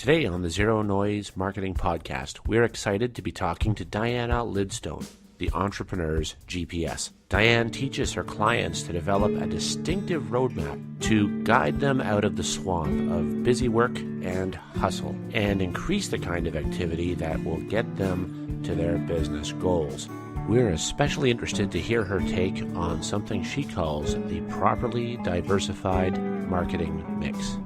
Today on the Zero Noise Marketing Podcast, we're excited to be talking to Diana Lidstone, the entrepreneur's GPS. Dianne teaches her clients to develop a distinctive roadmap to guide them out of the swamp of busy work and hustle and increase the kind of activity that will get them to their business goals. We're especially interested to hear her take on something she calls the properly diversified marketing mix.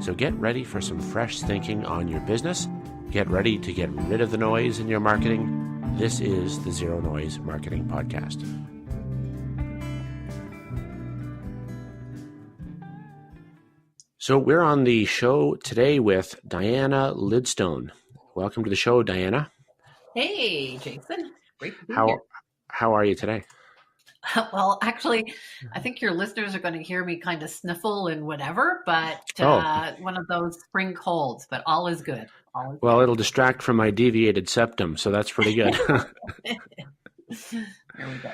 So get ready for some fresh thinking on your business. Get ready to get rid of the noise in your marketing. This is the Zero Noise Marketing Podcast. So we're on the show today with Diana Lidstone. Welcome to the show, Diana. Hey, Jason. Great to be here. How are you today? Well, actually, I think your listeners are going to hear me kind of sniffle and whatever, but one of those spring colds, but all is good. Well, it'll distract from my deviated septum, so that's pretty good. There we go.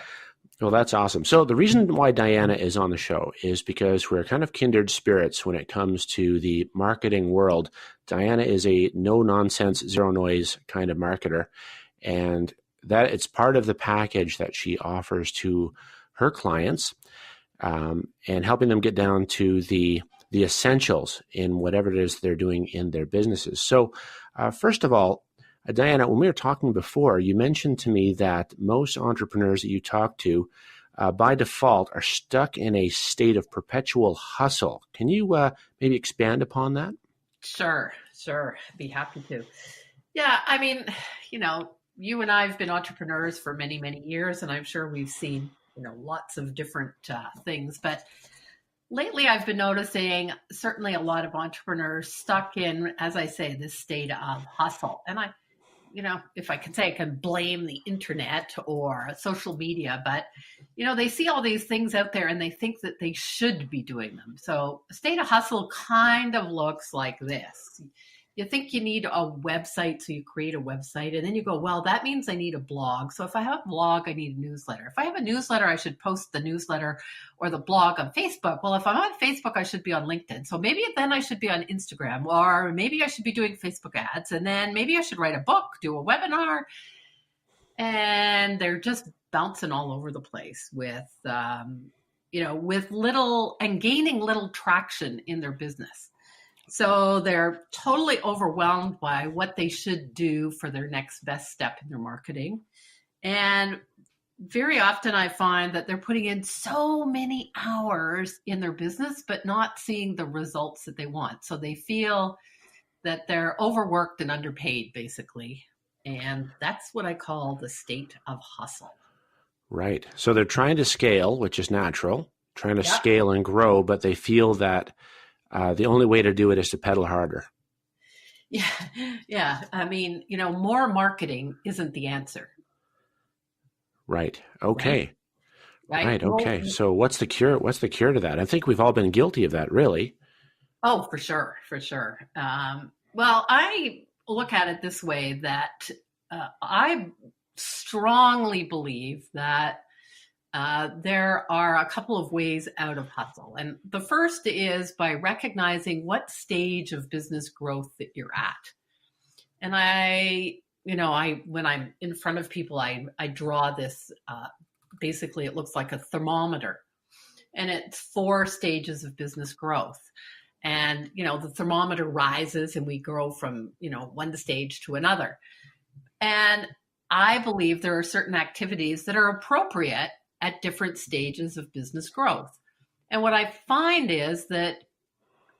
Well, that's awesome. So the reason why Diana is on the show is because we're kind of kindred spirits when it comes to the marketing world. Diana is a no-nonsense, zero-noise kind of marketer, and that it's part of the package that she offers to her clients, and helping them get down to the essentials in whatever it is they're doing in their businesses. So first of all, Diana, when we were talking before, you mentioned to me that most entrepreneurs that you talk to by default are stuck in a state of perpetual hustle. Can you maybe expand upon that? Sure. I'd be happy to. Yeah, I mean, you and I have been entrepreneurs for many, many years, and I'm sure we've seen, lots of different things. But lately I've been noticing certainly a lot of entrepreneurs stuck in, as I say, this state of hustle. And if I can say, I can blame the internet or social media, but, they see all these things out there and they think that they should be doing them. So a state of hustle kind of looks like this. You think you need a website, so you create a website, and then you go, well, that means I need a blog. So if I have a blog, I need a newsletter. If I have a newsletter, I should post the newsletter or the blog on Facebook. Well, if I'm on Facebook, I should be on LinkedIn. So maybe then I should be on Instagram, or maybe I should be doing Facebook ads, and then maybe I should write a book, do a webinar. And they're just bouncing all over the place with little and gaining little traction in their business. So they're totally overwhelmed by what they should do for their next best step in their marketing. And very often I find that they're putting in so many hours in their business, but not seeing the results that they want. So they feel that they're overworked and underpaid, basically. And that's what I call the state of hustle. Right. So they're trying to scale, which is natural, trying to scale and grow, but they feel that the only way to do it is to pedal harder. Yeah. I mean, more marketing isn't the answer. Right. Okay. Right. Okay. So what's the cure? What's the cure to that? I think we've all been guilty of that, really. Oh, for sure. Well, I look at it this way, that I strongly believe that there are a couple of ways out of hustle. And the first is by recognizing what stage of business growth that you're at. And when I'm in front of people, I draw this, basically it looks like a thermometer, and it's 4 stages of business growth. And, the thermometer rises and we grow from, one stage to another. And I believe there are certain activities that are appropriate at different stages of business growth. And what I find is that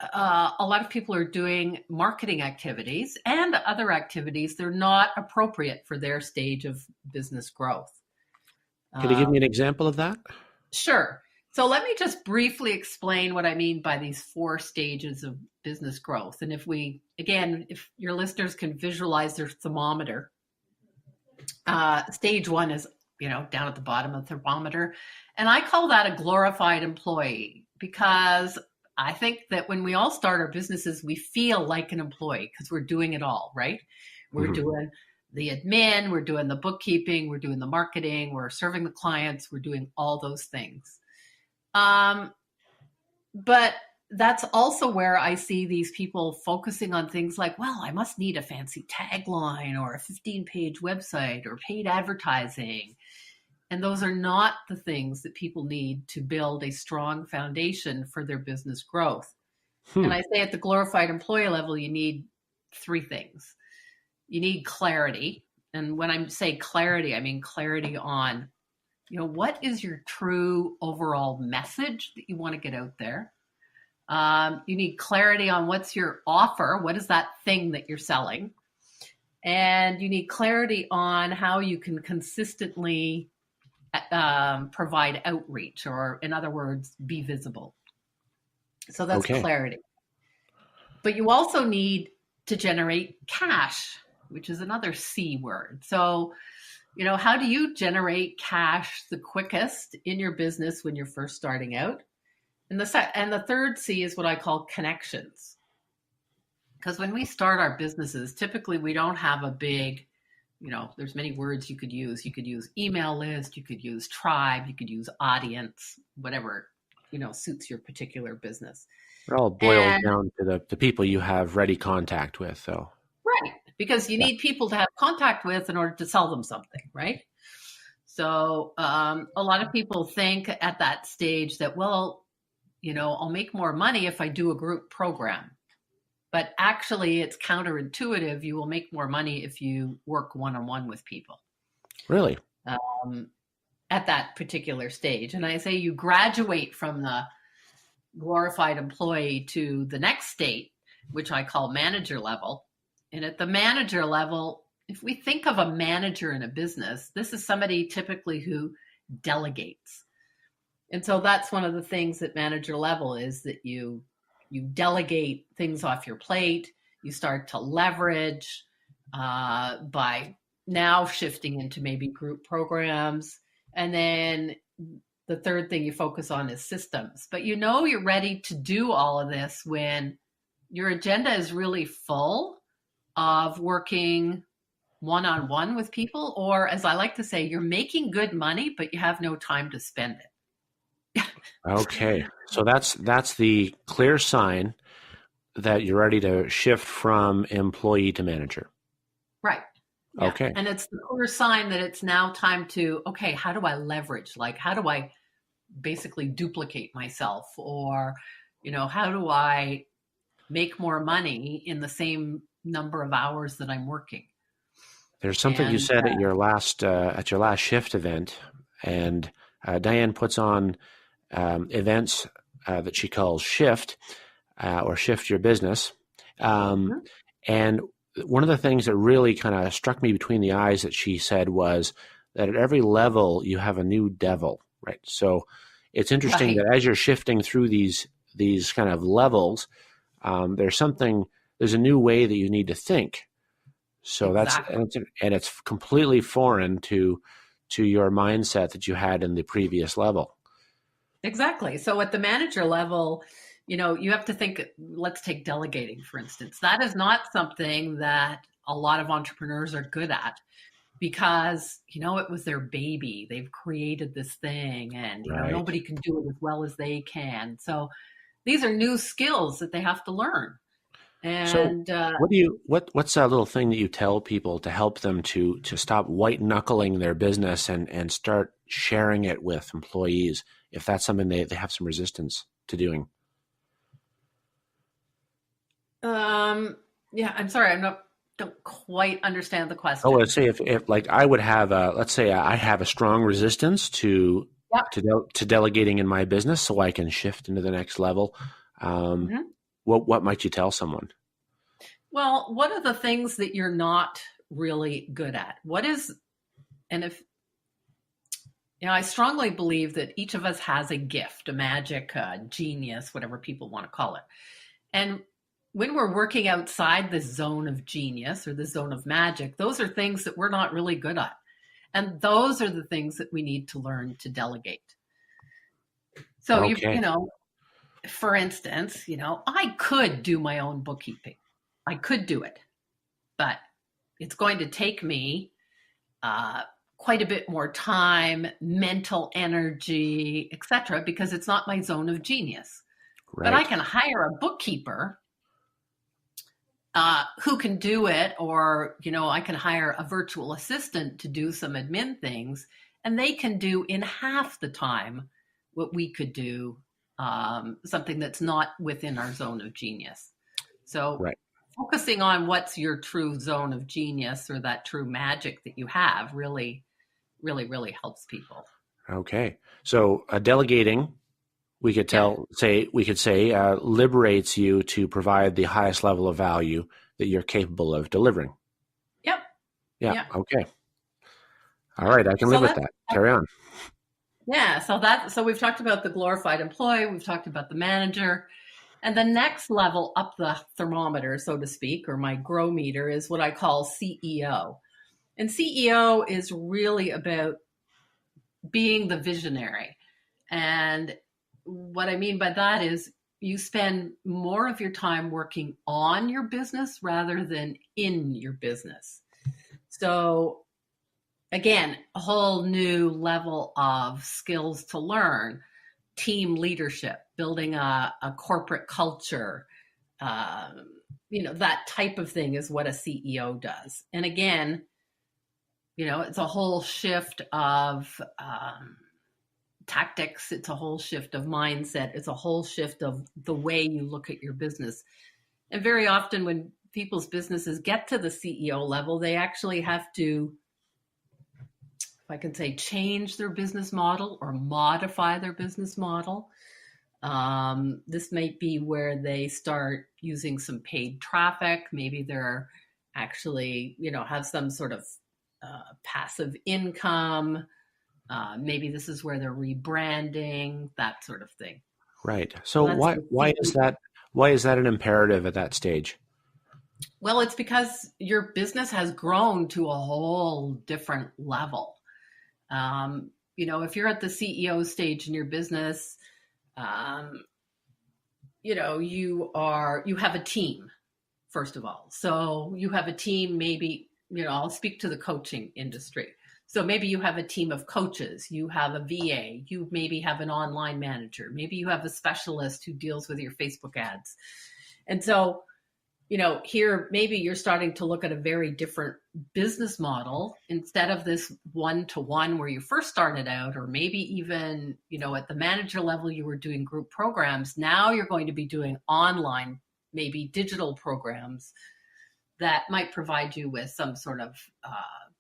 a lot of people are doing marketing activities and other activities. They're not appropriate for their stage of business growth. Can you give me an example of that? Sure. So let me just briefly explain what I mean by these 4 stages of business growth. And if your listeners can visualize their thermometer, stage 1 is down at the bottom of the thermometer. And I call that a glorified employee, because I think that when we all start our businesses, we feel like an employee because we're doing it all, right? We're doing the admin, we're doing the bookkeeping, we're doing the marketing, we're serving the clients, we're doing all those things. But that's also where I see these people focusing on things like, well, I must need a fancy tagline or a 15-page website or paid advertising. And those are not the things that people need to build a strong foundation for their business growth. And Hmm. I say at the glorified employee level, you need three things. You need clarity. And when I say clarity, I mean clarity on, what is your true overall message that you want to get out there? You need clarity on what's your offer. What is that thing that you're selling? And you need clarity on how you can consistently provide outreach, or in other words, be visible. So that's Okay. clarity. But you also need to generate cash, which is another C word. So, how do you generate cash the quickest in your business when you're first starting out? And the third C is what I call connections. Because when we start our businesses, typically we don't have a big, there's many words you could use. You could use email list, you could use tribe, you could use audience, whatever, suits your particular business. It all boils And down to the people you have ready contact with, though. right, because you Yeah. need people to have contact with in order to sell them something, right? So a lot of people think at that stage that, well, I'll make more money if I do a group program. But actually, it's counterintuitive. You will make more money if you work one-on-one with people Really? um, at that particular stage. And I say you graduate from the glorified employee to the next state, which I call manager level. And at the manager level, if we think of a manager in a business, this is somebody typically who delegates. And so that's one of the things at manager level is that you delegate things off your plate. You start to leverage by now shifting into maybe group programs. And then the third thing you focus on is systems. But you're ready to do all of this when your agenda is really full of working one-on-one with people, or as I like to say, you're making good money, but you have no time to spend it. Okay. So that's the clear sign that you're ready to shift from employee to manager. Right. Yeah. Okay. And it's the clear sign that it's now time to, okay, how do I leverage? Like, how do I basically duplicate myself? Or, how do I make more money in the same number of hours that I'm working? There's something you And said at your last shift event, and Dianne puts on events that she calls Shift or Shift Your Business. Mhm. And one of the things that really kind of struck me between the eyes that she said was that at every level you have a new devil, right? So it's interesting Right. that as you're shifting through these kind of levels, there's a new way that you need to think. So Exactly. and it's completely foreign to your mindset that you had in the previous level. Exactly. So at the manager level, you have to think, let's take delegating, for instance. That is not something that a lot of entrepreneurs are good at because, it was their baby. They've created this thing and, Right. nobody can do it as well as they can. So these are new skills that they have to learn. So And what's that little thing that you tell people to help them to stop white knuckling their business and start sharing it with employees if that's something they have some resistance to doing? yeah, I'm sorry, don't quite understand the Oh, let's question. say if like I would have let's say I have a strong resistance Yep. to delegating in my business so I can shift into the next level. Um, Mhm. what might you tell someone? Well, what are the things that you're not really good at? And if, I strongly believe that each of us has a gift, a magic, genius, whatever people want to call it. And when we're working outside the zone of genius or the zone of magic, those are things that we're not really good at. And those are the things that we need to learn to delegate. So Okay. for instance, I could do my own bookkeeping. I could do it, but it's going to take me uh, quite a bit more time, mental energy, etc., because it's not my zone of genius. But I Right. can hire a bookkeeper who can do it, or I can hire a virtual assistant to do some admin things, and they can do in half the time what we could do, something that's not within our zone of genius. So Right. focusing on what's your true zone of genius or that true magic that you have really, really, really helps people. Okay. So delegating, Yeah. we could say, liberates you to provide the highest level of value that you're capable of delivering. Yep. Yeah. Yeah. Okay. All Yeah. right. I can live So with that's that. Carry on. yeah. So we've talked about the glorified employee. We've talked about the manager. And the next level up the thermometer, so to speak, or my grow meter, is what I call CEO. And CEO is really about being the visionary. And what I mean by that is you spend more of your time working on your business rather than in your business. So, again, a whole new level of skills to learn: team leadership, building a corporate culture, that type of thing is what a CEO does. And again, it's a whole shift of tactics, it's a whole shift of mindset, it's a whole shift of the way you look at your business. And very often, when people's businesses get to the CEO level, they actually have to, if I can say, change their business model or modify their business model. This might be where they start using some paid traffic. Maybe they're actually, have some sort of passive income. Maybe this is where they're rebranding, that sort of thing. Right. So So that's why the why is CEO. that why is that an imperative at that stage? Well, it's because your business has grown to a whole different level. If you're at the CEO stage in your business, um, you have a team, first of all. So you have a team, maybe, I'll speak to the coaching industry. So maybe you have a team of coaches, you have a VA, you maybe have an online manager, maybe you have a specialist who deals with your Facebook ads. And so, here maybe you're starting to look at a very different business model instead of this one-to-one where you first started out, or maybe even, at the manager level, you were doing group programs. Now you're going to be doing online, maybe digital programs that might provide you with some sort of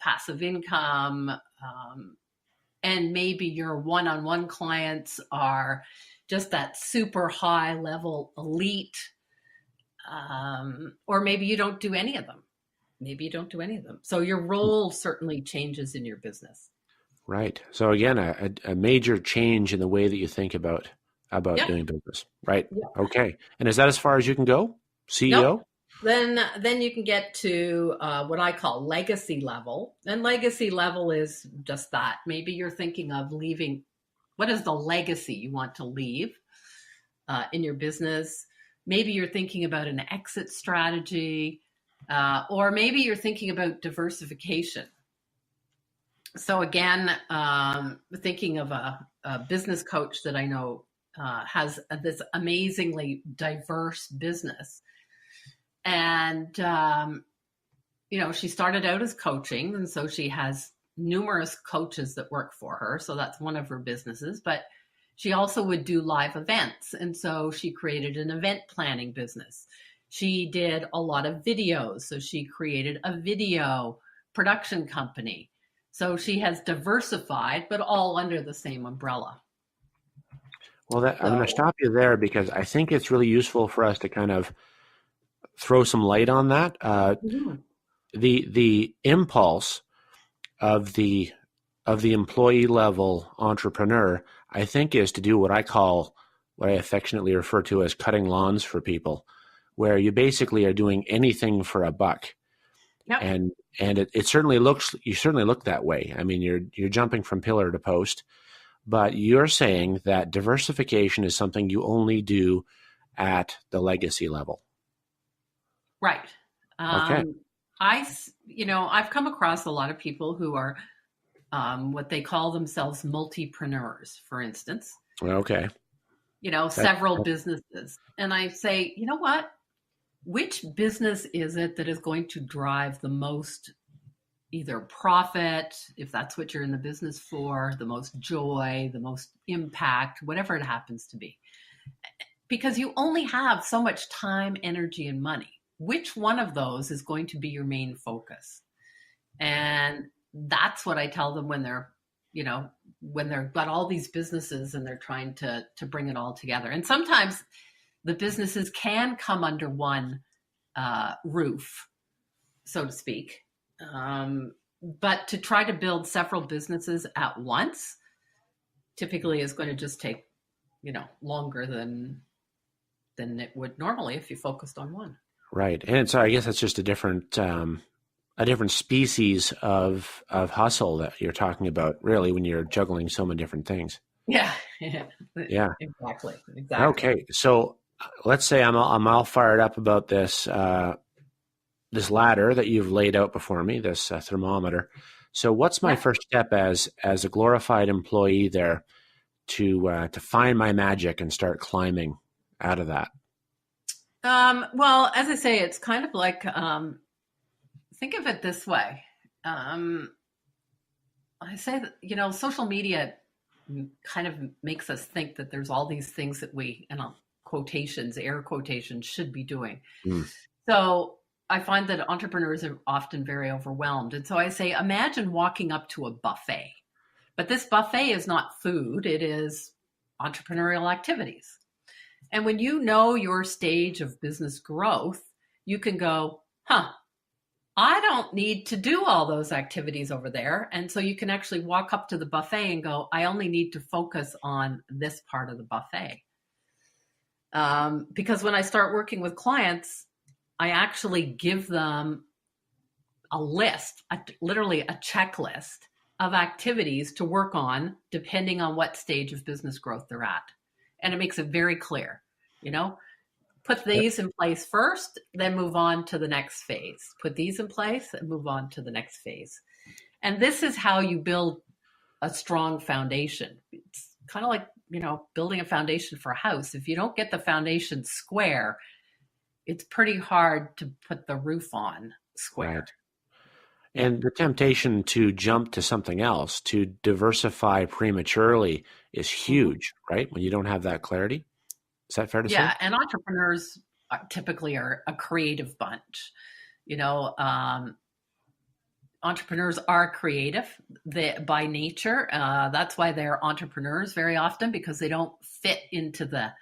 passive income. And maybe your one-on-one clients are just that super high level elite. Or maybe you don't do any of them. Maybe you don't do any of them. So your role certainly changes in your business. Right. So again, a major change in the way that you think about Yep. doing business. Right. Yep. Okay. And is that as far as you can go? Nope. CEO? Then you can get to what I call legacy level. And legacy level is just that. Maybe you're thinking of leaving. What is the legacy you want to leave in your business? Maybe you're thinking about an exit strategy, or maybe you're thinking about diversification. So again, thinking of a business coach that I know has this amazingly diverse business. And, she started out as coaching. And so she has numerous coaches that work for her. So that's one of her businesses. But she also would do live events. And so she created an event planning business. She did a lot of videos. So she created a video production company. So she has diversified, but all under the same umbrella. Well, I'm going to So, stop you there because I think it's really useful for us to kind of throw some light on that. mhm. The impulse of the employee level entrepreneur, I think, is to do what I affectionately refer to as cutting lawns for people, where you basically are doing anything for a buck. Yep. And it certainly looks, you certainly look that way. I mean, you're jumping from pillar to post, but you're saying that diversification is something you only do at the legacy level. Right. Okay. Um, I've come across a lot of people who are what they call themselves multipreneurs, for instance. Okay. That, several businesses. And I say, you know what? Which business is it that is going to drive the most either profit, if that's what you're in the business for, the most joy, the most impact, whatever it happens to be? Because you only have so much time, energy, and money. Which one of those is going to be your main focus? And that's what I tell them when they're, when they've got all these businesses and they're trying to bring it all together. And sometimes the businesses can come under one roof, so to speak. But to try to build several businesses at once typically is going to just take, longer than it would normally if you focused on one. right. And so I guess that's just a different species of hustle that you're talking about, really, when you're juggling so many different things. Yeah. Yeah. Exactly. Okay. So let's say I'm all fired up about this this ladder that you've laid out before me, this thermometer. So what's my first step as a glorified employee there to find my magic and start climbing out of that? Well, as I say, it's kind of like, think of it this way. I say that, social media kind of makes us think that there's all these things that we, quotations, air quotations, should be doing. So I find that entrepreneurs are often very overwhelmed. And so I say, imagine walking up to a buffet. But this buffet is not food, it is entrepreneurial activities. And when you know your stage of business growth, you can go, I don't need to do all those activities over there. And so you can actually walk up to the buffet and go, I only need to focus on this part of the buffet. Because when I start working with clients, I actually give them a list, literally a checklist of activities to work on depending on what stage of business growth they're at. And it makes it very clear, put these in place first, then move on to the next phase. Put these in place and move on to the next phase. And this is how you build a strong foundation. It's kind of like, building a foundation for a house. If you don't get the foundation square, it's pretty hard to put the roof on square. Right. And the temptation to jump to something else, to diversify prematurely, is huge, right? When you don't have that clarity. Is that fair to say? Yeah, and entrepreneurs typically are a creative bunch. Entrepreneurs are creative by nature. That's why they're entrepreneurs very often, because they don't fit into the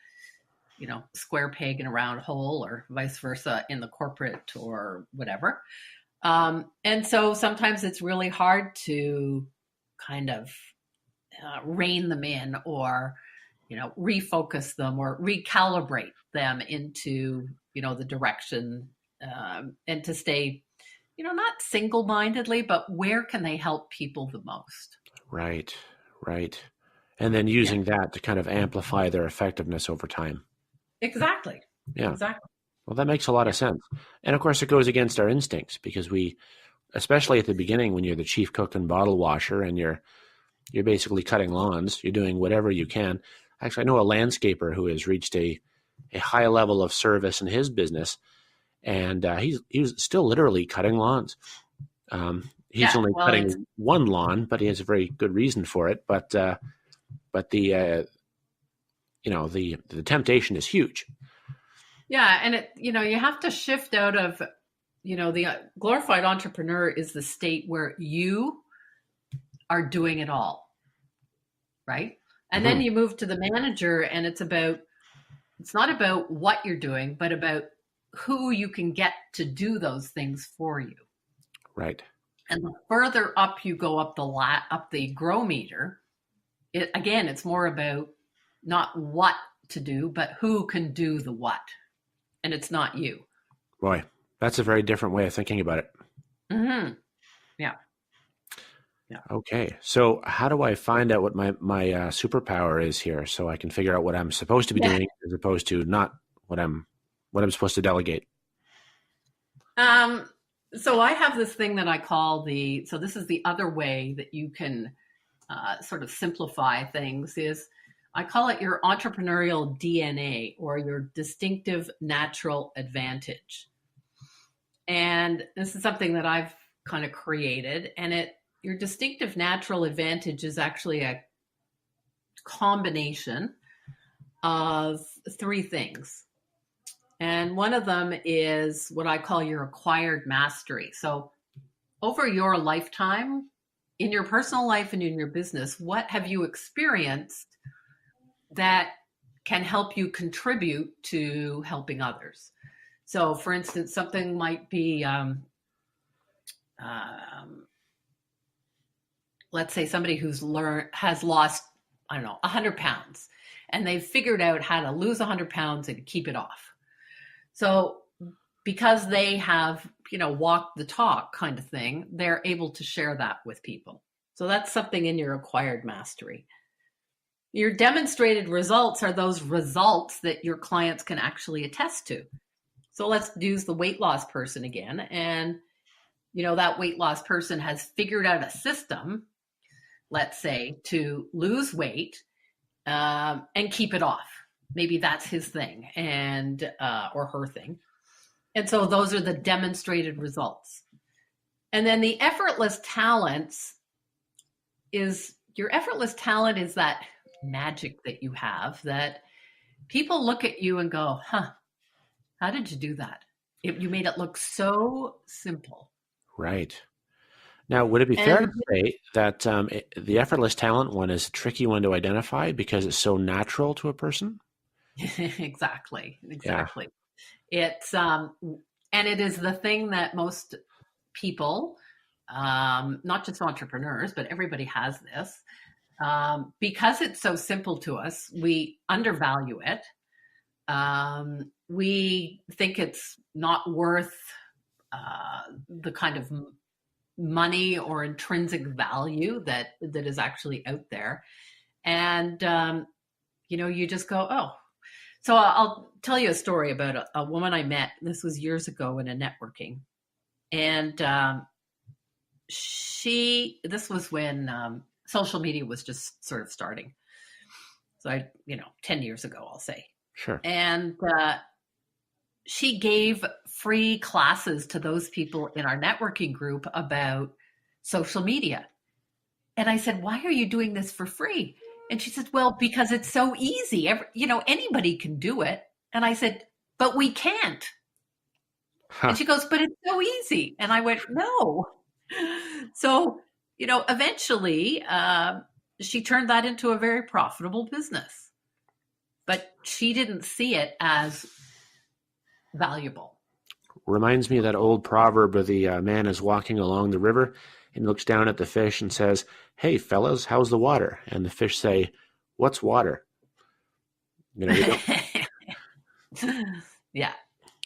square peg in a round hole, or vice versa in the corporate or whatever. And so sometimes it's really hard to kind of rein them in, or, refocus them or recalibrate them into, the direction, and to stay, not single-mindedly, but where can they help people the most? Right. And then using that to kind of amplify their effectiveness over time. Exactly. Yeah. Exactly. Well, that makes a lot of sense. And of course, it goes against our instincts, because we, especially at the beginning, when you're the chief cook and bottle washer and you're basically cutting lawns, you're doing whatever you can. Actually, I know a landscaper who has reached a high level of service in his business, and he's still literally cutting lawns. He's only cutting one lawn, but he has a very good reason for it. But the temptation is huge. Yeah, and you have to shift out of, the glorified entrepreneur is the state where you are doing it all, right? And then you move to the manager, and it's not about what you're doing, but about who you can get to do those things for you. Right. And the further up you go up the grow meter, it's more about not what to do, but who can do the what. And it's not you. Boy, that's a very different way of thinking about it. Mm-hmm. Yeah. Okay. So how do I find out what my superpower is here, so I can figure out what I'm supposed to be doing as opposed to not what I'm supposed to delegate? So I have this thing that I call this is the other way that you can sort of simplify things, is I call it your entrepreneurial DNA, or your distinctive natural advantage. And this is something that I've kind of created. And your distinctive natural advantage is actually a combination of three things. And one of them is what I call your acquired mastery. So over your lifetime, in your personal life and in your business, what have you experienced that can help you contribute to helping others? So, for instance, something might be, let's say somebody has lost, I don't know, 100 pounds, and they've figured out how to lose 100 pounds and keep it off. So, because they have, walked the talk kind of thing, they're able to share that with people. So that's something in your acquired mastery. Your demonstrated results are those results that your clients can actually attest to. So let's use the weight loss person again. And, that weight loss person has figured out a system, let's say, to lose weight and keep it off. Maybe that's his thing or her thing. And so those are the demonstrated results. And then the effortless talents is that magic that you have that people look at you and go, huh, how did you do that? You made it look so simple. Right. Now, would it be fair to say that the effortless talent one is a tricky one to identify because it's so natural to a person? Exactly. Yeah. It's and it is the thing that most people, not just entrepreneurs, but everybody has this. Because it's so simple to us, we undervalue it. We think it's not worth the kind of money or intrinsic value that is actually out there. And, you just go, oh. So I'll tell you a story about a woman I met. This was years ago in a networking. And this was when social media was just sort of starting. So 10 years ago, I'll say. Sure. And she gave free classes to those people in our networking group about social media. And I said, why are you doing this for free? And she said, well, because it's so easy. Anybody can do it. And I said, but we can't. Huh. And she goes, but it's so easy. And I went, no. So, eventually she turned that into a very profitable business. But she didn't see it as valuable. Reminds me of that old proverb of the man is walking along the river and looks down at the fish and says, hey, fellas, how's the water? And the fish say, what's water? Yeah.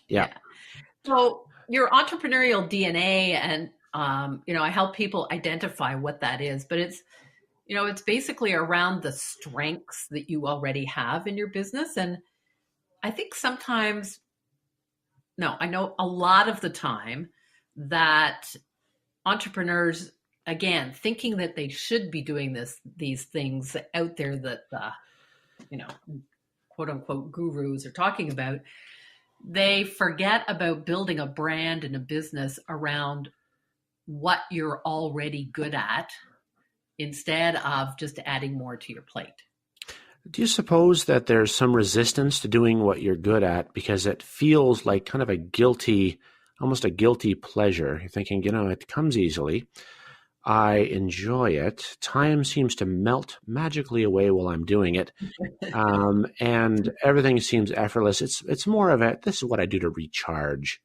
Yeah. So your entrepreneurial DNA, and, I help people identify what that is, but it's basically around the strengths that you already have in your business. And I think I know a lot of the time that entrepreneurs, again, thinking that they should be doing these things out there that quote unquote gurus are talking about, they forget about building a brand and a business around what you're already good at instead of just adding more to your plate. Do you suppose that there's some resistance to doing what you're good at because it feels like kind of almost a guilty pleasure? You're thinking, it comes easily. I enjoy it. Time seems to melt magically away while I'm doing it. And everything seems effortless. It's more of this is what I do to recharge.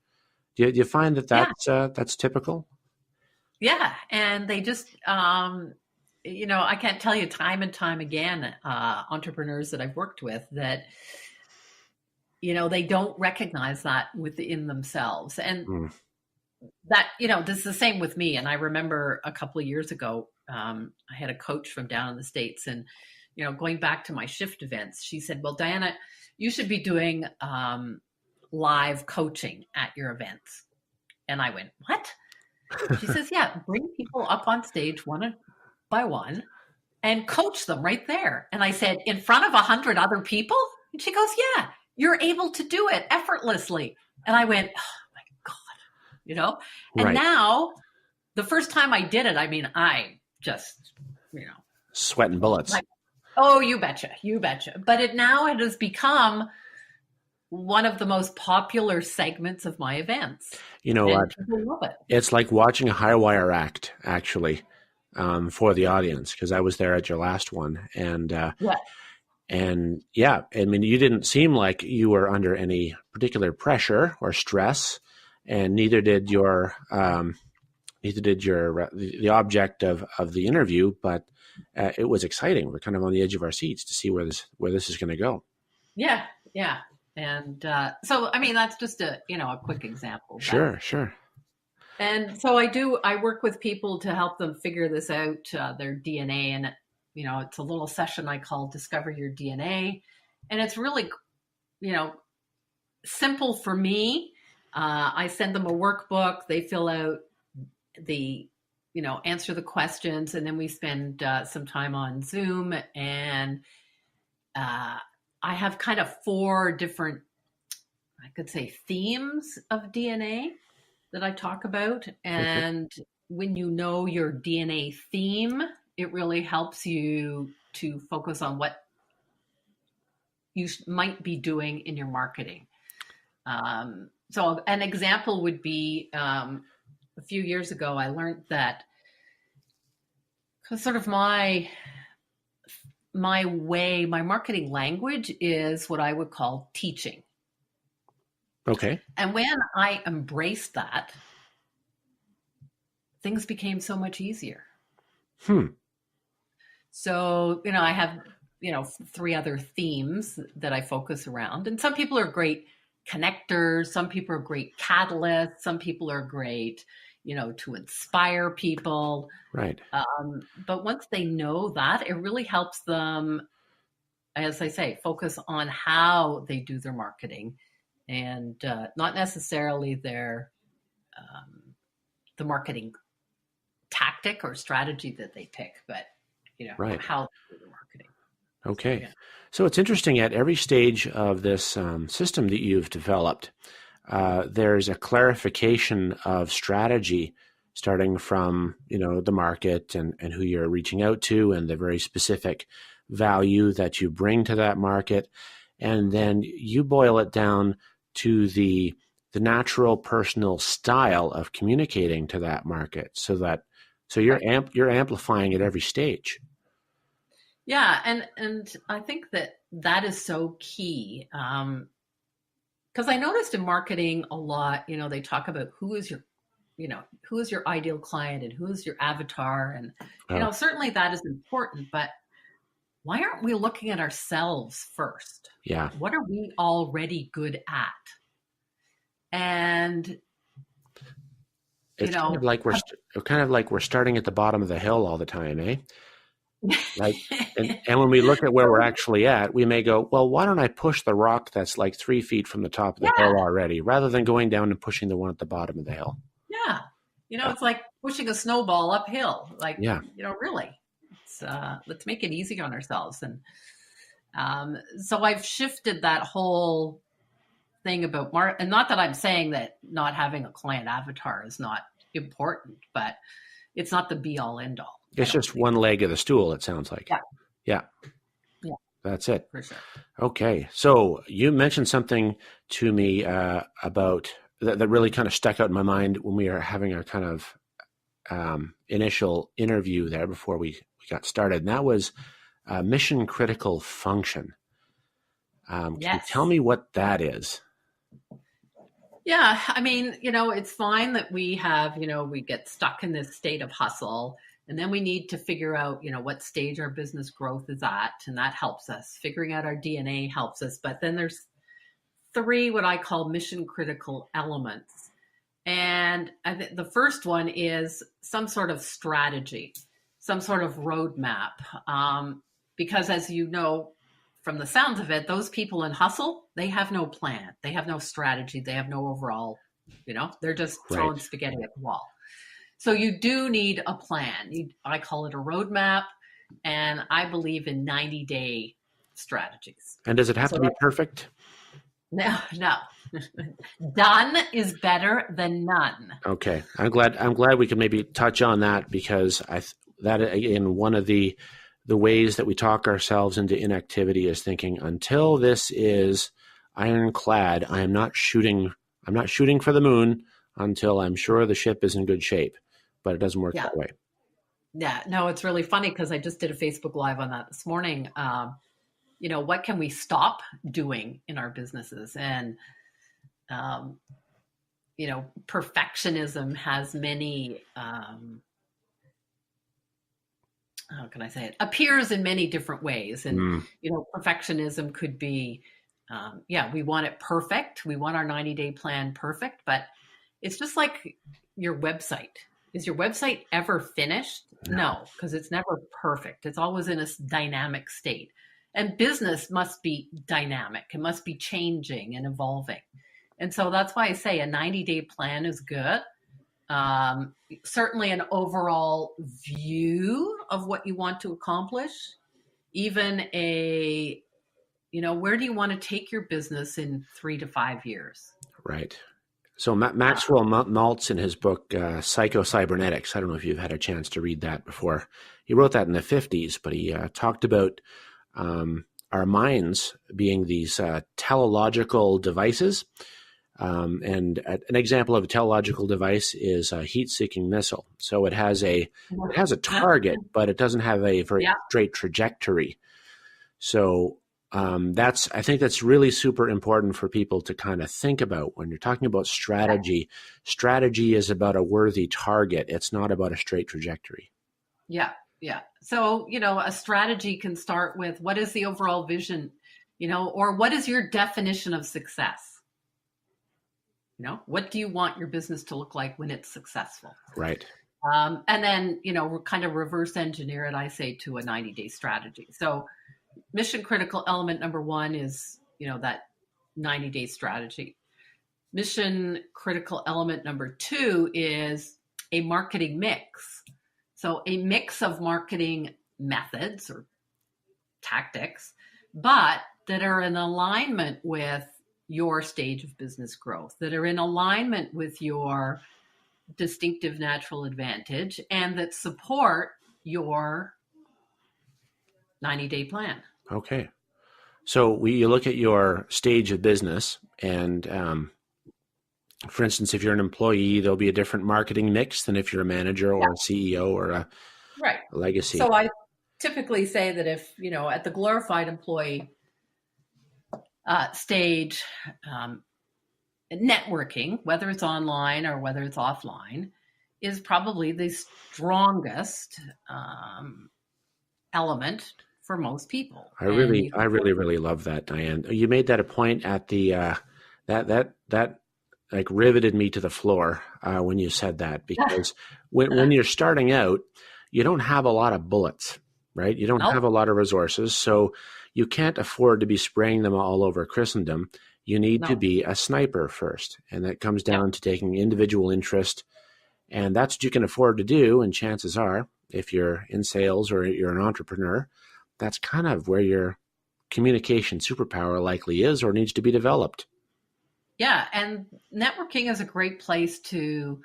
Do you find that's typical? Yeah. And they just, I can't tell you time and time again, entrepreneurs that I've worked with that, they don't recognize that within themselves. And that, this is the same with me. And I remember a couple of years ago, I had a coach from down in the States, and, going back to my shift events, she said, well, Diana, you should be doing live coaching at your events. And I went, what? She says, yeah, bring people up on stage one by one and coach them right there. And I said, in front of 100 other people? And she goes, yeah, you're able to do it effortlessly. And I went, oh my God, and Right. now the first time I did it, I mean, I just, Sweating bullets. like, oh, you betcha. But it has become one of the most popular segments of my events. You know and what? People love it. It's like watching a high wire act, actually, for the audience, because I was there at your last one. Yeah. And yeah, I mean, you didn't seem like you were under any particular pressure or stress, and neither did the object of the interview. But it was exciting. We're kind of on the edge of our seats to see where this is going to go. Yeah. And so, I mean, that's just a quick example. Sure. And so I work with people to help them figure this out, their DNA. And, it's a little session I call Discover Your DNA. And it's really, simple for me. I send them a workbook. They fill out answer the questions. And then we spend some time on Zoom. And I have kind of 4 different, I could say, themes of DNA that I talk about. And when you know your DNA theme, it really helps you to focus on what you might be doing in your marketing. So an example would be a few years ago, I learned that sort of my marketing language is what I would call teaching. Okay. And when I embraced that, things became so much easier. So, I have, 3 other themes that I focus around. And some people are great connectors. Some people are great catalysts. Some people are great, to inspire people. Right. But once they know that, it really helps them, as I say, focus on how they do their marketing and not necessarily the marketing tactic or strategy that they pick, but right. how they do the marketing. Okay. Yeah. So it's interesting, at every stage of this system that you've developed, there's a clarification of strategy, starting from, the market and who you're reaching out to and the very specific value that you bring to that market. And then you boil it down to the natural personal style of communicating to that market, so you're amplifying at every stage. Yeah, and I think that is so key, because I noticed in marketing a lot, they talk about who is your ideal client and who is your avatar, and certainly that is important, but why aren't we looking at ourselves first? Yeah. What are we already good at? And it's kind of like we're starting at the bottom of the hill all the time, eh? Like, and when we look at where we're actually at, we may go, well, why don't I push the rock that's like 3 feet from the top of the hill already, rather than going down and pushing the one at the bottom of the hill? Yeah. It's like pushing a snowball uphill. Like, really, let's make it easy on ourselves. And so I've shifted that whole thing about and not that I'm saying that not having a client avatar is not important, but it's not the be all end all. It's just one leg of the stool, it sounds like. Yeah. That's it. For sure. Okay. So you mentioned something to me about that really kind of stuck out in my mind when we were having our kind of initial interview there before we got started. And that was mission critical function. Can you tell me what that is? Yeah. I mean, it's fine that we have, we get stuck in this state of hustle, and then we need to figure out, what stage our business growth is at. And that helps us. Figuring out our DNA helps us. But then there's 3, what I call mission critical elements. And the first one is some sort of strategy, some sort of roadmap. Because as you know, from the sounds of it, those people in hustle, they have no plan. They have no strategy. They have no overall, they're just throwing spaghetti at the wall. So you do need a plan. I call it a roadmap. And I believe in 90-day strategies. And does it have So to be perfect? no, no. Done is better than none. Okay, I'm glad we can maybe touch on that, because that in one of the ways that we talk ourselves into inactivity is thinking, until this is ironclad, I'm not shooting for the moon until I'm sure the ship is in good shape. But it doesn't work Yeah. that way. Yeah. No, it's really funny because I just did a Facebook Live on that this morning. What can we stop doing in our businesses? And, perfectionism has many, how can I say it, appears in many different ways. And, perfectionism could be, we want it perfect. We want our 90-day plan perfect, but it's just like your website. Is your website ever finished? No, because it's never perfect. It's always in a dynamic state. And business must be dynamic. It must be changing and evolving. And so that's why I say a 90-day plan is good. Certainly an overall view of what you want to accomplish, even where do you want to take your business in 3 to 5 years? Right. So Maxwell Maltz, in his book Psycho-Cybernetics, I don't know if you've had a chance to read that before. He wrote that in the 50s, but he talked about our minds being these teleological devices. And an example of a teleological device is a heat-seeking missile. So it has a target, but it doesn't have a very straight trajectory. So I think that's really super important for people to kind of think about when you're talking about strategy. Strategy is about a worthy target. It's not about a straight trajectory. Yeah. Yeah. So, a strategy can start with, what is the overall vision, or what is your definition of success? What do you want your business to look like when it's successful? Right. And then, kind of reverse engineer it, I say, to a 90-day strategy. So mission critical element number 1 is, that 90-day strategy. Mission critical element number 2 is a marketing mix. So a mix of marketing methods or tactics, but that are in alignment with your stage of business growth, that are in alignment with your distinctive natural advantage, and that support your 90-day plan. Okay. So you look at your stage of business, and for instance, if you're an employee, there'll be a different marketing mix than if you're a manager or a CEO or a legacy. So I typically say that if, at the glorified employee stage, networking, whether it's online or whether it's offline, is probably the strongest element for most people. I really love that, Diane. You made that a point at the that like riveted me to the floor when you said that, because when you're starting out, you don't have a lot of bullets, right? You don't have a lot of resources, so you can't afford to be spraying them all over Christendom. You need to be a sniper first, and that comes down to taking individual interest, and that's what you can afford to do. And chances are, if you're in sales or you're an entrepreneur, that's kind of where your communication superpower likely is or needs to be developed. Yeah, and networking is a great place to,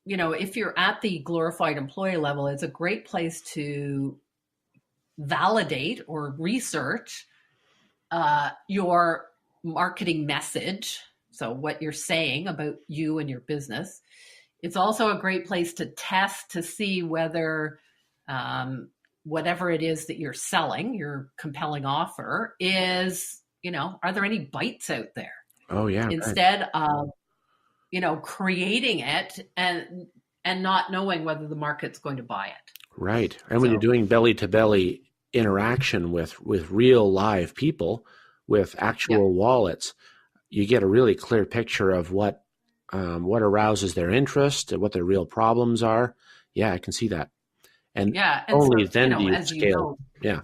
if you're at the glorified employee level, it's a great place to validate or research your marketing message. So what you're saying about you and your business. It's also a great place to test to see whether whatever it is that you're selling, your compelling offer is, are there any bites out there? Oh yeah. Instead of, creating it and not knowing whether the market's going to buy it. Right. And when you're doing belly to belly interaction with real live people with actual wallets, you get a really clear picture of what arouses their interest and what their real problems are. Yeah, I can see that. And only so, then do you scale. Yeah.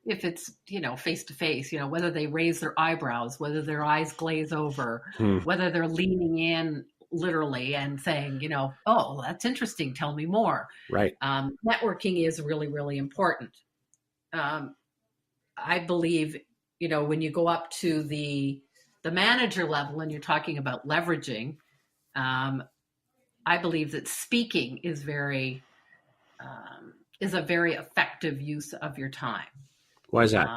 If it's, face to face, whether they raise their eyebrows, whether their eyes glaze over, whether they're leaning in literally and saying, oh, that's interesting. Tell me more. Right. Networking is really, really important. I believe, when you go up to the manager level and you're talking about leveraging, I believe that speaking is a very effective use of your time. Why is that?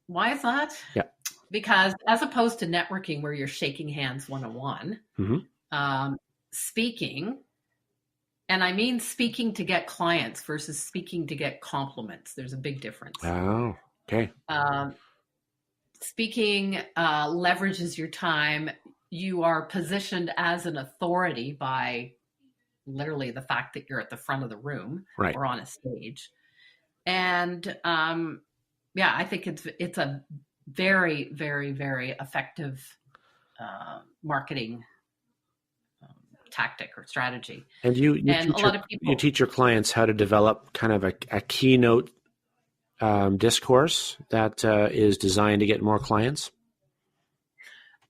Why is that? Yeah. Because as opposed to networking where you're shaking hands one-on-one, speaking, and I mean speaking to get clients versus speaking to get compliments. There's a big difference. Oh, okay. Speaking leverages your time. You are positioned as an authority by literally the fact that you're at the front of the room or on a stage. And I think it's a very, very, very effective marketing tactic or strategy. And you teach your clients how to develop kind of a keynote discourse that is designed to get more clients?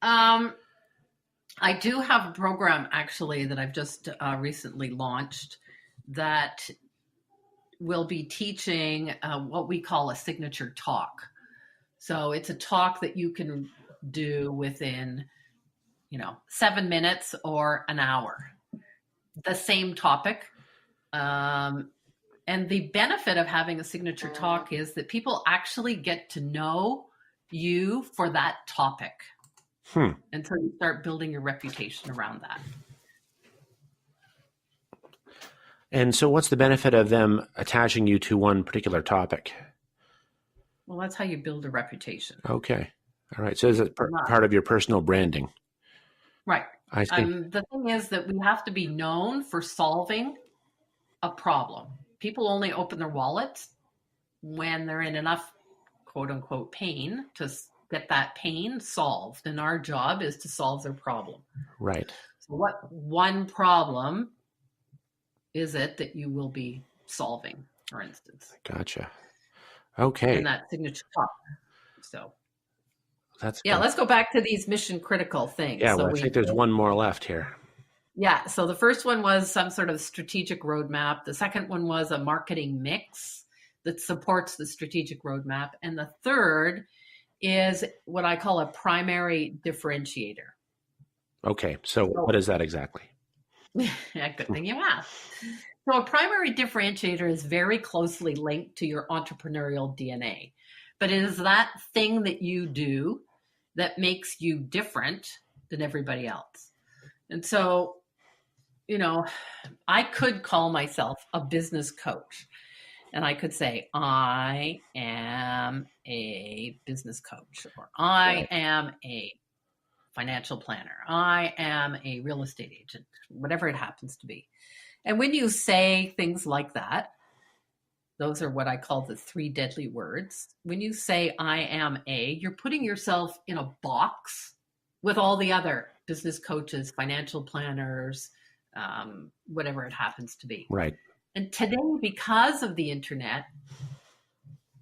I do have a program actually that I've just recently launched that will be teaching what we call a signature talk. So it's a talk that you can do within, 7 minutes or an hour. The same topic. And the benefit of having a signature talk is that people actually get to know you for that topic. And so you start building your reputation around that. And so what's the benefit of them attaching you to one particular topic? Well, that's how you build a reputation. Okay. All right. So is it part of your personal branding? Right. I see. The thing is that we have to be known for solving a problem. People only open their wallets when they're in enough quote unquote pain to get that pain solved. And our job is to solve their problem. Right. So what one problem is it that you will be solving, for instance? Gotcha. Okay. And that signature talk. So that's good. Let's go back to these mission critical things. Yeah, well, I think there's one more left here. Yeah. So the first one was some sort of strategic roadmap. The second one was a marketing mix that supports the strategic roadmap. And the third is what I call a primary differentiator. Okay. So what is that exactly? Yeah, good thing you asked. So a primary differentiator is very closely linked to your entrepreneurial DNA, but it is that thing that you do that makes you different than everybody else. And so, I could call myself a business coach, and I could say, I am a business coach, or I am a financial planner, I am a real estate agent, whatever it happens to be. And when you say things like that, those are what I call the 3 deadly words. When you say I am you're putting yourself in a box with all the other business coaches, financial planners, whatever it happens to be. Right. And today, because of the internet,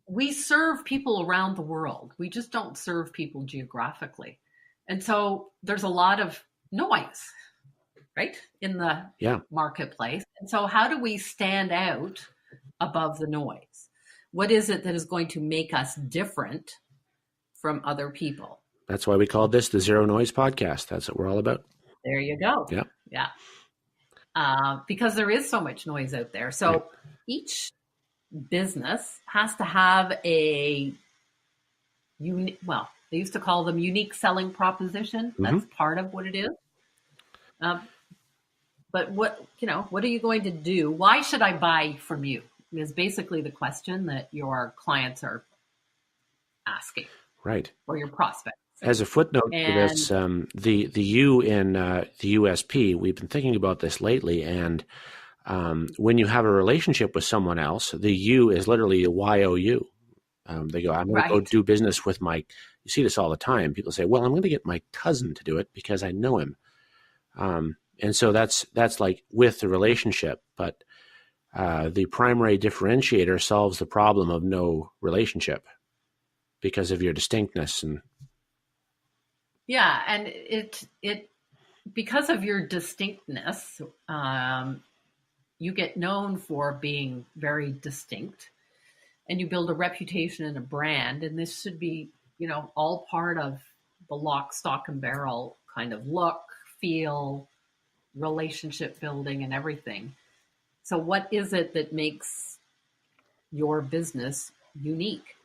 we serve people around the world. We just don't serve people geographically. And so there's a lot of noise, right, in the marketplace. And so how do we stand out above the noise? What is it that is going to make us different from other people? That's why we call this the Zero Noise Podcast. That's what we're all about. There you go. Yeah. Yeah. Because there is so much noise out there. So each business has to have a unique, they used to call them unique selling proposition. That's part of what it is. But what are you going to do? Why should I buy from you? Is basically the question that your clients are asking. Right. Or your prospects. As a footnote to this, the U in the USP, we've been thinking about this lately, and when you have a relationship with someone else, the U is literally a YOU. They go, I'm going to go do business with my, you see this all the time. People say, well, I'm going to get my cousin to do it because I know him. And so that's like with the relationship, but the primary differentiator solves the problem of no relationship because of your distinctness. And yeah, and it because of your distinctness, you get known for being very distinct, and you build a reputation and a brand. And this should be, all part of the lock, stock, and barrel kind of look, feel, relationship building, and everything. So what is it that makes your business unique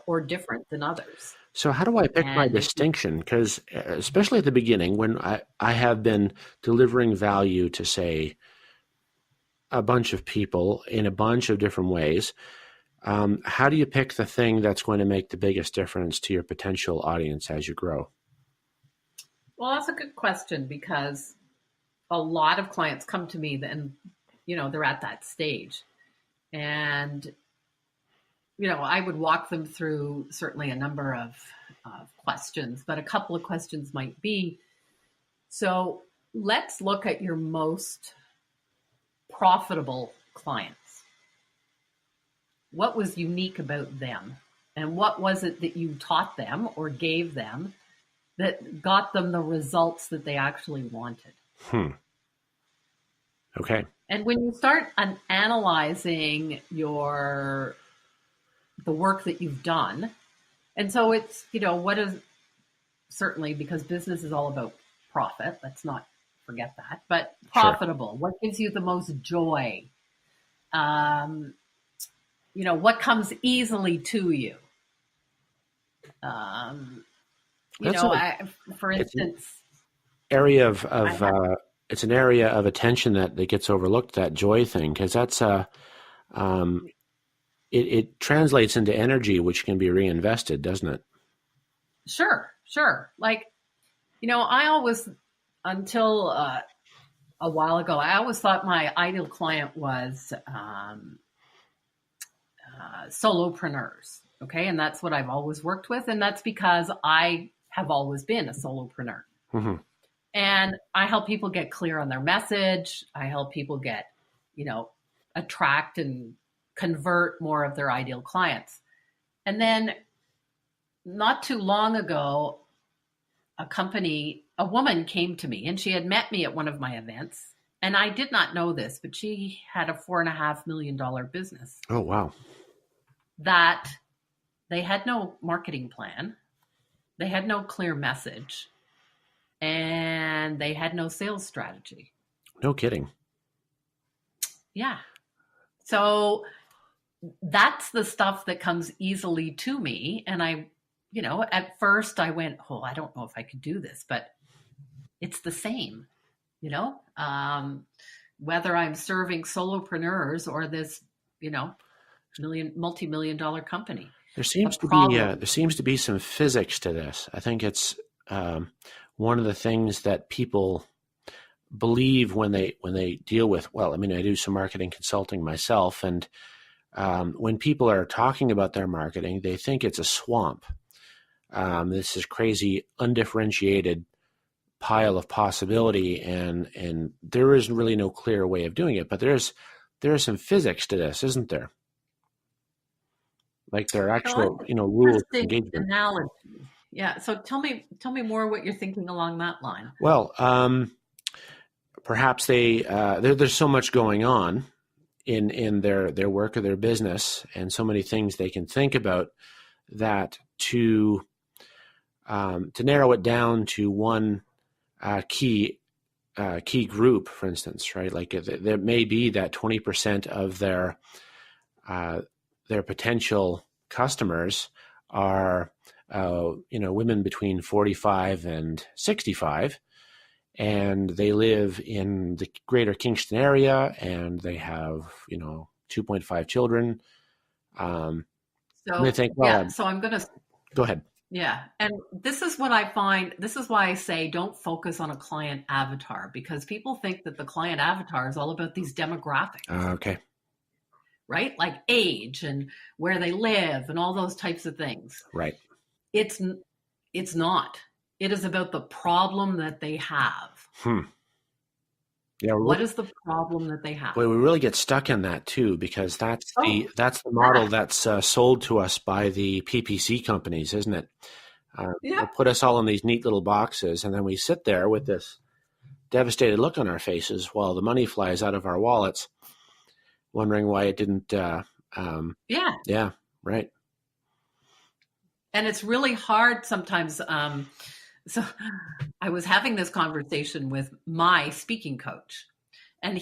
or different than others? So how do I pick my distinction? Because especially at the beginning, when I have been delivering value to, say, a bunch of people in a bunch of different ways, how do you pick the thing that's going to make the biggest difference to your potential audience as you grow? Well, that's a good question, because a lot of clients come to me and, they're at that stage. And, I would walk them through certainly a number of questions, but a couple of questions might be, so let's look at your most profitable clients. What was unique about them? And what was it that you taught them or gave them that got them the results that they actually wanted? Okay. And when you start analyzing the work that you've done, and so it's, what is, certainly, because business is all about profit, let's not forget that, but profitable. Sure. What gives you the most joy? What comes easily to you? For instance, it's an area of attention that gets overlooked, that joy thing, because that's it translates into energy, which can be reinvested, doesn't it? Sure. Like, I always, until a while ago, I always thought my ideal client was solopreneurs. Okay. And that's what I've always worked with. And that's because I have always been a solopreneur. Mm-hmm. And I help people get clear on their message. I help people get, attract and convert more of their ideal clients. And then not too long ago, a woman came to me, and she had met me at one of my events. And I did not know this, but she had a $4.5 million business. Oh, wow. That they had no marketing plan. They had no clear message. And they had no sales strategy. No kidding. Yeah. So that's the stuff that comes easily to me. And I, at first I went, I don't know if I could do this, but it's the same, whether I'm serving solopreneurs or this, multi-million dollar company. There seems to be some physics to this. I think it's one of the things that people believe when they deal with, I do some marketing consulting myself, and when people are talking about their marketing, they think it's a swamp. This is crazy, undifferentiated pile of possibility, and there is really no clear way of doing it. But there is some physics to this, isn't there? Like there are actual, rules of engagement. Analogy. Yeah. So tell me more what you're thinking along that line. Well, perhaps there's so much going on in their work or their business, and so many things they can think about, that to narrow it down to one key group, for instance, right? Like there may be that 20% of their potential customers are women between 45 and 65, and they live in the greater Kingston area, and they have 2.5 children. So I'm going to go ahead. Yeah. And this is what I find. This is why I say don't focus on a client avatar, because people think that the client avatar is all about these demographics. Okay. Right? Like age and where they live and all those types of things. Right. It's not. It is about the problem that they have. Yeah. What is the problem that they have? Well, we really get stuck in that too, because that's the model that's sold to us by the PPC companies, isn't it? Yeah. put us all in these neat little boxes, and then we sit there with this devastated look on our faces while the money flies out of our wallets, wondering why it didn't. Yeah. Yeah, right. And it's really hard sometimes. So I was having this conversation with my speaking coach, and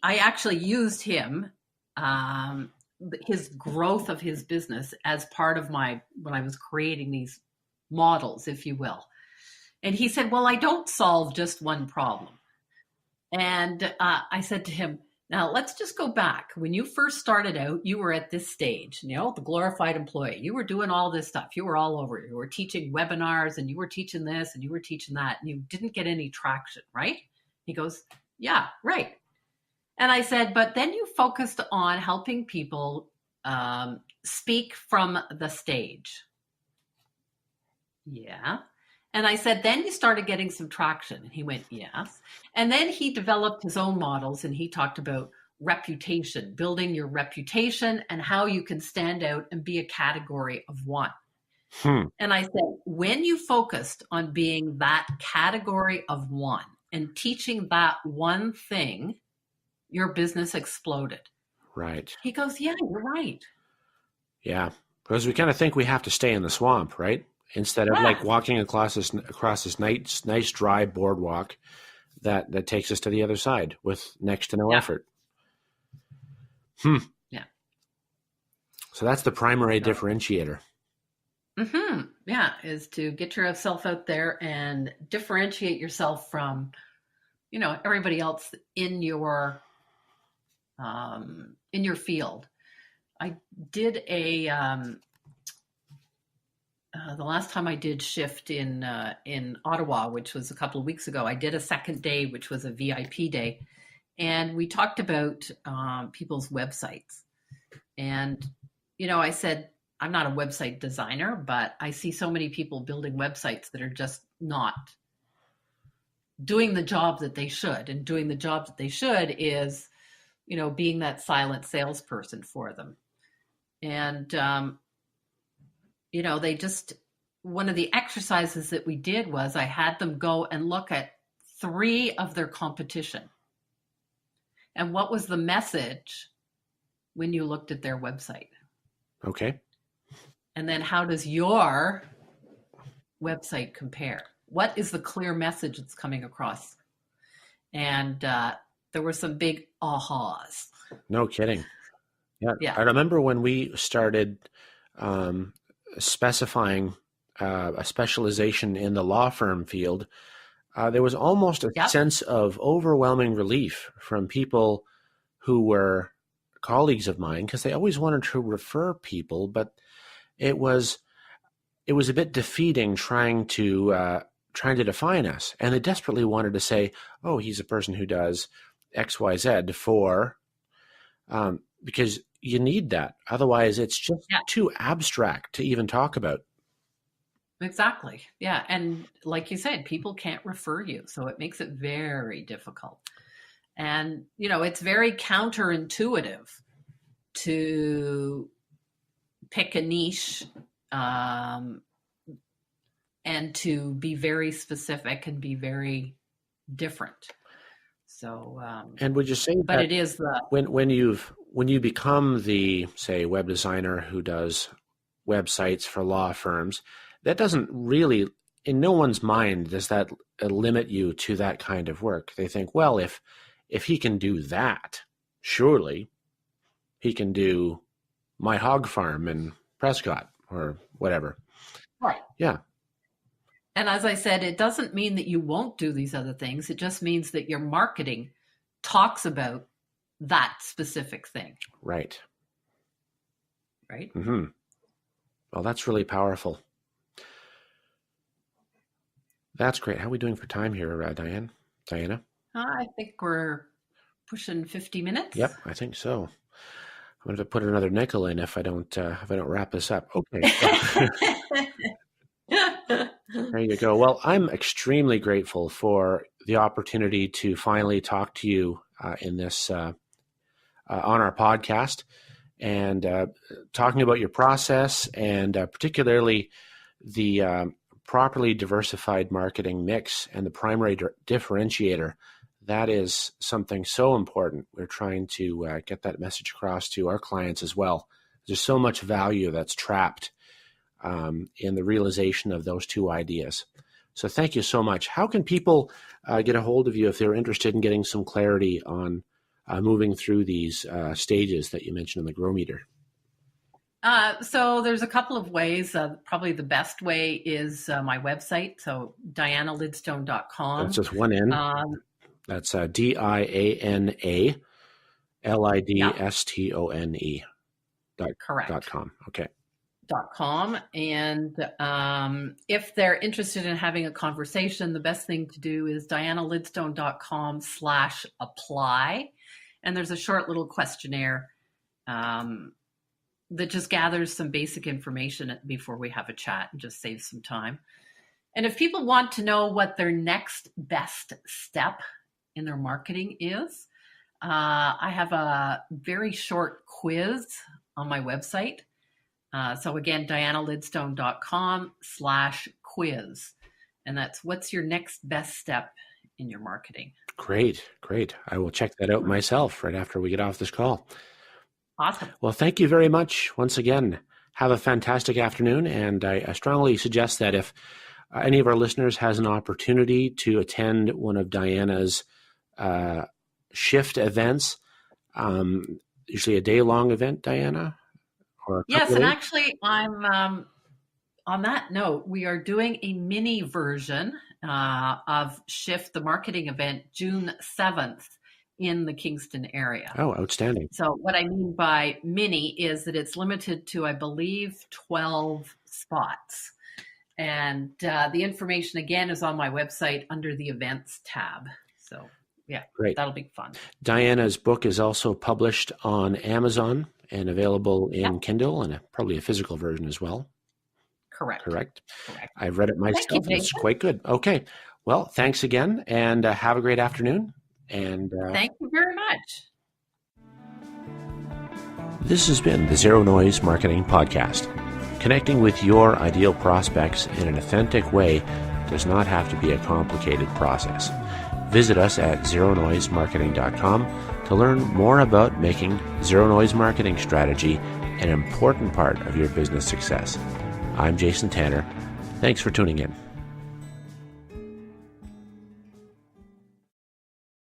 I actually used him, his growth of his business as part of when I was creating these models, if you will. And he said, well, I don't solve just one problem. And I said to him, now let's just go back. When you first started out, you were at this stage, the glorified employee. You were doing all this stuff. You were all over. You were teaching webinars, and you were teaching this, and you were teaching that, and you didn't get any traction, right? He goes, yeah, right. And I said, but then you focused on helping people speak from the stage. Yeah. And I said, then you started getting some traction. And he went, yes. And then he developed his own models, and he talked about reputation, building your reputation and how you can stand out and be a category of one. And I said, when you focused on being that category of one and teaching that one thing, your business exploded. Right. He goes, yeah, you're right. Yeah. Because we kind of think we have to stay in the swamp, right? Instead of like walking across this nice dry boardwalk that takes us to the other side with next to no effort. Yeah. So that's the primary differentiator. Yeah, is to get yourself out there and differentiate yourself from, everybody else in your field. I did the last time I did Shift in Ottawa, which was a couple of weeks ago, I did a second day, which was a VIP day. And we talked about people's websites. And, I said, I'm not a website designer, but I see so many people building websites that are just not doing the job that they should. And doing the job that they should is, being that silent salesperson for them. And, they just, one of the exercises that we did was I had them go and look at 3 of their competition. And what was the message when you looked at their website? Okay. And then how does your website compare? What is the clear message that's coming across? And there were some big ahas. No kidding. Yeah. I remember when we started specifying a specialization in the law firm field, there was almost a sense of overwhelming relief from people who were colleagues of mine, because they always wanted to refer people, but it was a bit defeating trying to define us. And they desperately wanted to say, oh, he's a person who does XYZ because you need that. Otherwise, it's just too abstract to even talk about. Exactly. Yeah. And like you said, people can't refer you. So it makes it very difficult. And, it's very counterintuitive to pick a niche and to be very specific and be very different. So, and would you say but that it is when you become the, say, web designer who does websites for law firms, that doesn't really, in no one's mind, does that limit you to that kind of work. They think, well, if he can do that, surely he can do my hog farm in Prescott or whatever. Right. Yeah. And as I said, it doesn't mean that you won't do these other things. It just means that your marketing talks about that specific thing. Right. Right. Mm-hmm. Well, that's really powerful. That's great. How are we doing for time here, Dianne? Diana? I think we're pushing 50 minutes. Yep, I think so. I'm going to put another nickel in if I don't wrap this up. Okay. There you go. Well, I'm extremely grateful for the opportunity to finally talk to you in this on our podcast, and talking about your process, and particularly the properly diversified marketing mix and the primary differentiator, that is something so important. We're trying to get that message across to our clients as well. There's so much value that's trapped in the realization of those two ideas. So thank you so much. How can people get a hold of you if they're interested in getting some clarity on moving through these stages that you mentioned in the Grow Meter? So there's a couple of ways. Probably the best way is my website. So dianalidstone.com. That's just one N. That's DIANALIDSTONE. Correct. .com. Okay. .com. And if they're interested in having a conversation, the best thing to do is dianalidstone.com/apply. And there's a short little questionnaire that just gathers some basic information before we have a chat and just saves some time. And if people want to know what their next best step in their marketing is, I have a very short quiz on my website. So again, dianalidstone.com/quiz. And that's what's your next best step in your marketing. Great. I will check that out myself right after we get off this call. Awesome. Well, thank you very much once again. Have a fantastic afternoon. And I strongly suggest that if any of our listeners has an opportunity to attend one of Diana's shift events, usually a day-long event, Diana? Yes, and actually, I'm on that note, we are doing a mini version of Shift, the marketing event, June 7th in the Kingston area. Oh, outstanding. So what I mean by mini is that it's limited to, I believe, 12 spots. And the information, again, is on my website under the events tab. So yeah, great. That'll be fun. Diana's book is also published on Amazon and available in Kindle and probably a physical version as well. Correct. I've read it myself. It's quite good. Okay. Well, thanks again, and have a great afternoon. And thank you very much. This has been the Zero Noise Marketing Podcast. Connecting with your ideal prospects in an authentic way does not have to be a complicated process. Visit us at zeronoisemarketing.com to learn more about making zero noise marketing strategy an important part of your business success. I'm Jason Tanner. Thanks for tuning in.